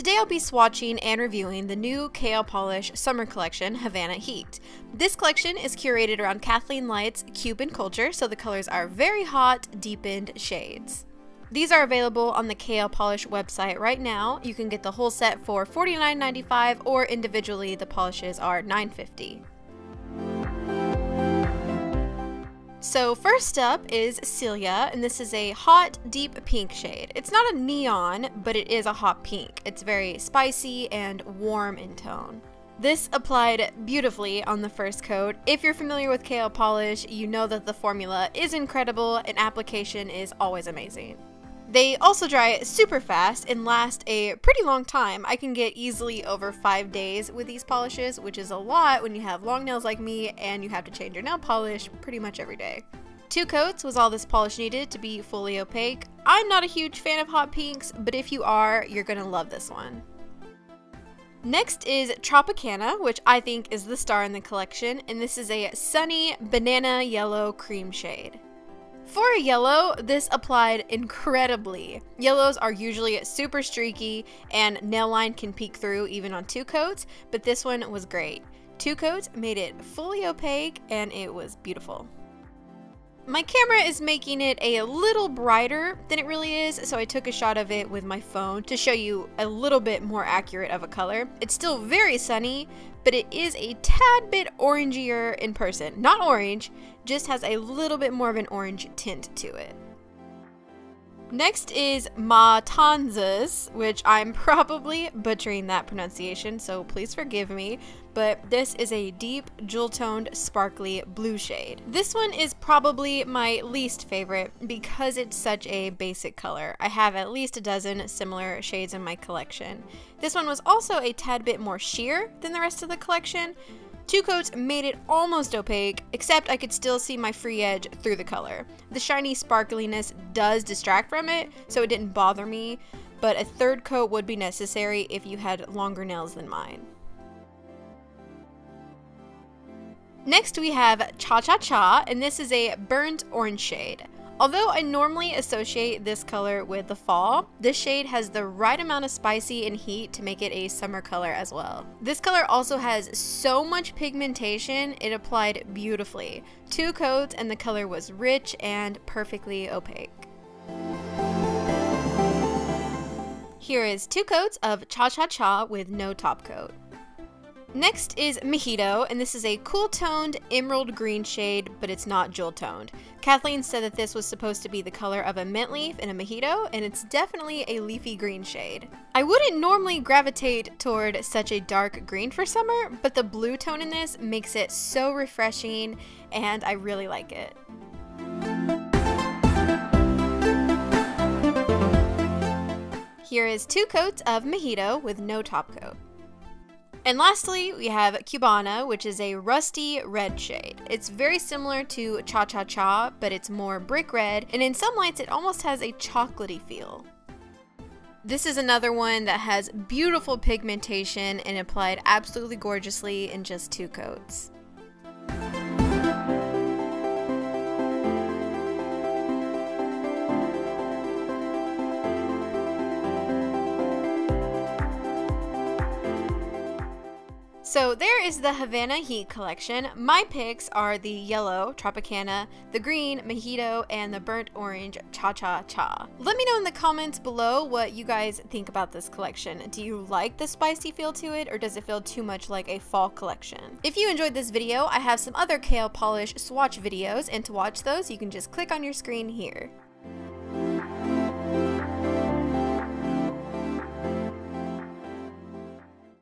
Today I'll be swatching and reviewing the new KL Polish Summer Collection, Havana Heat. This collection is curated around Kathleen Light's Cuban culture, so the colors are very hot, deepened shades. These are available on the KL Polish website right now. You can get the whole set for $49.95 or individually the polishes are $9.50. So first up is Celia, and this is a hot, deep pink shade. It's not a neon, but it is a hot pink. It's very spicy and warm in tone. This applied beautifully on the first coat. If you're familiar with KL Polish, you know that the formula is incredible and application is always amazing. They also dry super fast and last a pretty long time. I can get easily over 5 days with these polishes, which is a lot when you have long nails like me and you have to change your nail polish pretty much every day. 2 coats was all this polish needed to be fully opaque. I'm not a huge fan of hot pinks, but if you are, you're gonna love this one. Next is Tropicana, which I think is the star in the collection, and this is a sunny banana yellow cream shade. For a yellow, this applied incredibly. Yellows are usually super streaky and nail line can peek through even on 2 coats, but this one was great. 2 coats made it fully opaque and it was beautiful. My camera is making it a little brighter than it really is, so I took a shot of it with my phone to show you a little bit more accurate of a color. It's still very sunny, but it is a tad bit orangier in person. Not orange, just has a little bit more of an orange tint to it. Next is Matanzas, which I'm probably butchering that pronunciation, so please forgive me, but this is a deep, jewel-toned, sparkly blue shade. This one is probably my least favorite because it's such a basic color. I have at least a dozen similar shades in my collection. This one was also a tad bit more sheer than the rest of the collection. 2 coats made it almost opaque, except I could still see my free edge through the color. The shiny sparkliness does distract from it, so it didn't bother me, but a 3rd coat would be necessary if you had longer nails than mine. Next we have Cha Cha Cha, and this is a burnt orange shade. Although I normally associate this color with the fall, this shade has the right amount of spicy and heat to make it a summer color as well. This color also has so much pigmentation, it applied beautifully. 2 coats and the color was rich and perfectly opaque. Here is 2 coats of Cha Cha Cha with no top coat. Next is Mojito, and this is a cool-toned emerald green shade, but it's not jewel-toned. Kathleen said that this was supposed to be the color of a mint leaf in a mojito, and it's definitely a leafy green shade. I wouldn't normally gravitate toward such a dark green for summer, but the blue tone in this makes it so refreshing, and I really like it. Here is 2 coats of Mojito with no top coat. And lastly, we have Cubana, which is a rusty red shade. It's very similar to Cha Cha Cha, but it's more brick red, and in some lights it almost has a chocolatey feel. This is another one that has beautiful pigmentation and applied absolutely gorgeously in just 2 coats. So there is the Havana Heat collection. My picks are the yellow, Tropicana, the green, Mojito, and the burnt orange, Cha Cha Cha. Let me know in the comments below what you guys think about this collection. Do you like the spicy feel to it, or does it feel too much like a fall collection? If you enjoyed this video, I have some other KL Polish swatch videos, and to watch those, you can just click on your screen here.